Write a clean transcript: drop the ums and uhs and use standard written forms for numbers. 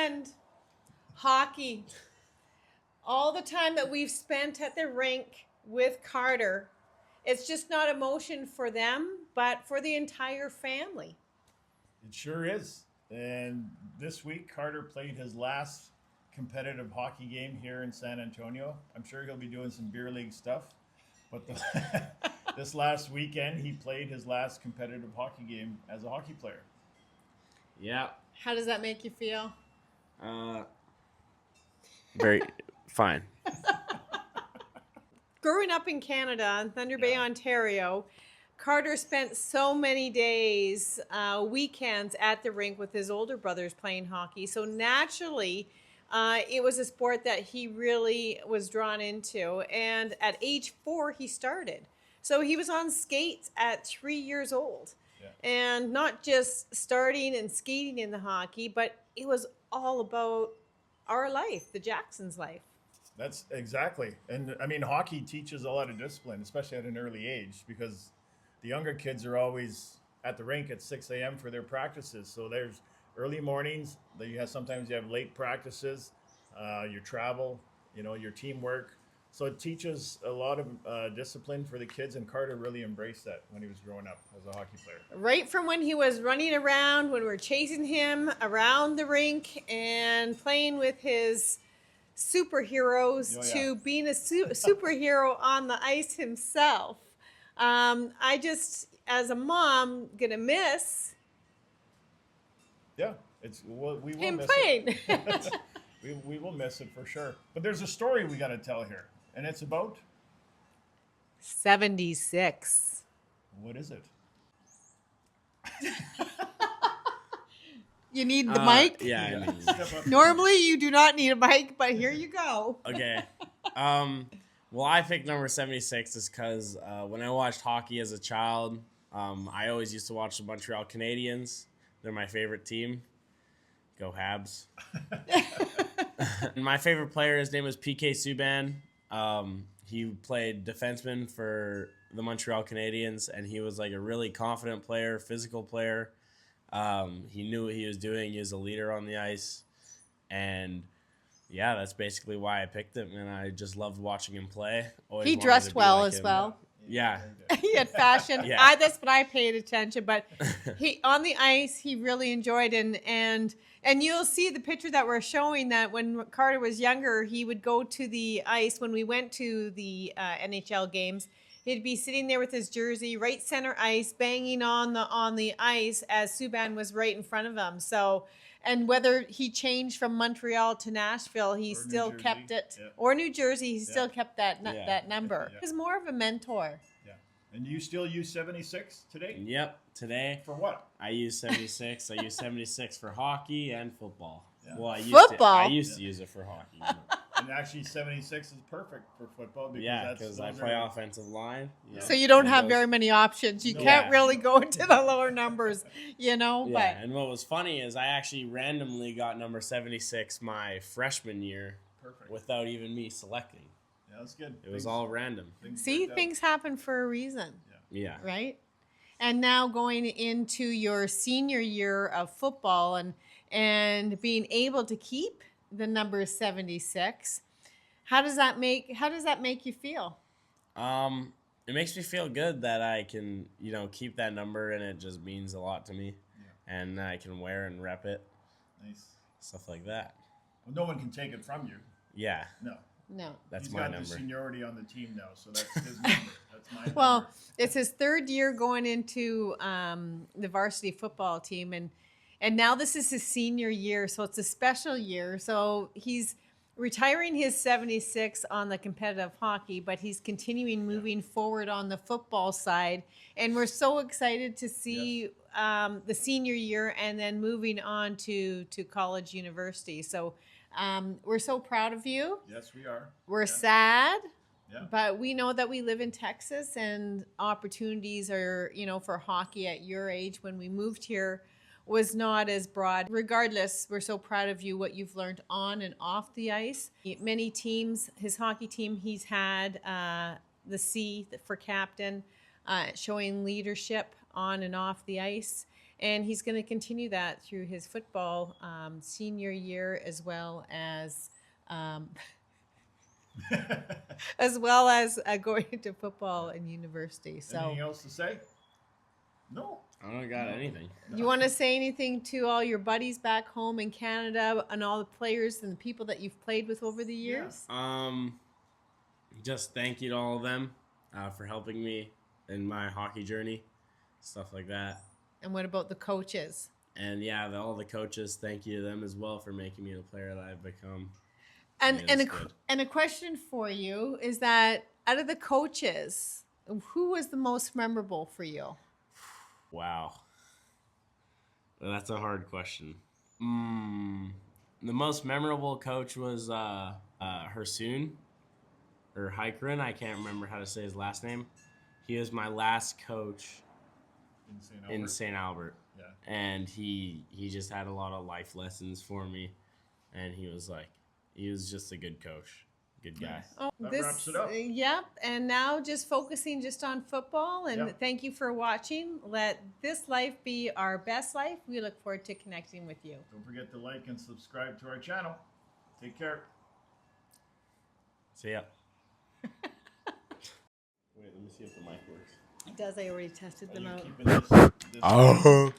friend. Hockey. All the time that we've spent at the rink with Carter, it's just not emotion for them, but for the entire family. It sure is. And this week, Carter played his last competitive hockey game here in San Antonio. I'm sure he'll be doing some beer league stuff. But this last weekend, he played his last competitive hockey game as a hockey player. Yeah. How does that make you feel? Very fine. Growing up in Canada, in Thunder Bay, Ontario, Carter spent so many days, weekends at the rink with his older brothers playing hockey. So naturally, it was a sport that he really was drawn into. And at age 4, he started. So he was on skates at 3 years old. Yeah. And not just starting and skating in the hockey, but it was all about our life, the Jacksons' life. That's exactly. And I mean, hockey teaches a lot of discipline, especially at an early age, because the younger kids are always at the rink at 6 a.m. for their practices. So there's early mornings. Sometimes you have late practices, your travel, your teamwork. So it teaches a lot of discipline for the kids, and Carter really embraced that when he was growing up as a hockey player. Right from when he was running around, when we were chasing him around the rink and playing with his superheroes to being a superhero on the ice himself. I just, as a mom, gonna miss. Yeah, we will him miss playing. It. we will miss it for sure. But there's a story we got to tell here, and it's about 76. What is it? You need the mic? Yeah, I need Normally you do not need a mic, but here you go. Okay. Well, I picked number 76 is because when I watched hockey as a child, I always used to watch the Montreal Canadiens. They're my favorite team. Go Habs. And my favorite player, his name was PK Subban. He played defenseman for the Montreal Canadiens, and he was like a really confident player, physical player. He knew what he was doing. He was a leader on the ice. And yeah, that's basically why I picked him. And I just loved watching him play. He dressed well as well. Yeah. He had fashion. Yeah. That's what I paid attention. But he on the ice, he really enjoyed it. And you'll see the picture that we're showing that when Carter was younger, he would go to the ice. When we went to the NHL games, he'd be sitting there with his jersey, right center ice, banging on the ice as Subban was right in front of him. So, and whether he changed from Montreal to Nashville, he still kept it, or New Jersey, he still kept that number. He was more of a mentor. Yeah. And you still use 76 today? Yep, today. For what? I use 76. I use 76 for hockey and football. Yeah. Well, I used to use it for hockey. And actually, 76 is perfect for football because I play offensive line. So you don't have very many options. You can't really go into the lower numbers, Yeah, But and what was funny is I actually randomly got number 76 my freshman year without even me selecting. Yeah, that's good. It was all random. Things happen for a reason. Yeah. Right? And now going into your senior year of football and being able to keep the number 76, how does that make you feel? It makes me feel good that I can keep that number, and it just means a lot to me. And I can wear and rep it. Nice stuff like that. Well, no one can take it from you. Yeah. No. That's He's my got number. the seniority on the team now, so that's his number. That's my Well, number. it's his third year going into the varsity football team, and now this is his senior year, so it's a special year. So he's retiring his 76 on the competitive hockey, but he's continuing moving forward on the football side. And we're so excited to see the senior year and then moving on to college, university. So we're so proud of you. Yes, we are. We're sad. Yeah. But we know that we live in Texas, and opportunities are, for hockey at your age when we moved here was not as broad. Regardless, we're so proud of you, what you've learned on and off the ice. Many teams, his hockey team, he's had the C for captain, showing leadership on and off the ice. And he's going to continue that through his football senior year, as well as going into football in university. So, Anything else to say? No. I don't got anything. you want to say anything to all your buddies back home in Canada and all the players and the people that you've played with over the years? Just thank you to all of them for helping me in my hockey journey, stuff like that. And what about the coaches? And yeah, all the coaches, thank you to them as well for making me the player that I've become. And a question for you is that out of the coaches, who was the most memorable for you? Wow. Well, that's a hard question. The most memorable coach was Hersoon or Heikren. I can't remember how to say his last name. He was my last coach in St. Albert. Yeah. And he just had a lot of life lessons for me. And he was just a good coach. Good guy. Oh, That wraps it up. Yep. And now just focusing just on football. And Yep. Thank you for watching. Let this life be our best life. We look forward to connecting with you. Don't forget to like and subscribe to our channel. Take care. See ya. Wait, let me see if the mic works. It does. I already tested Are them you out. keeping this?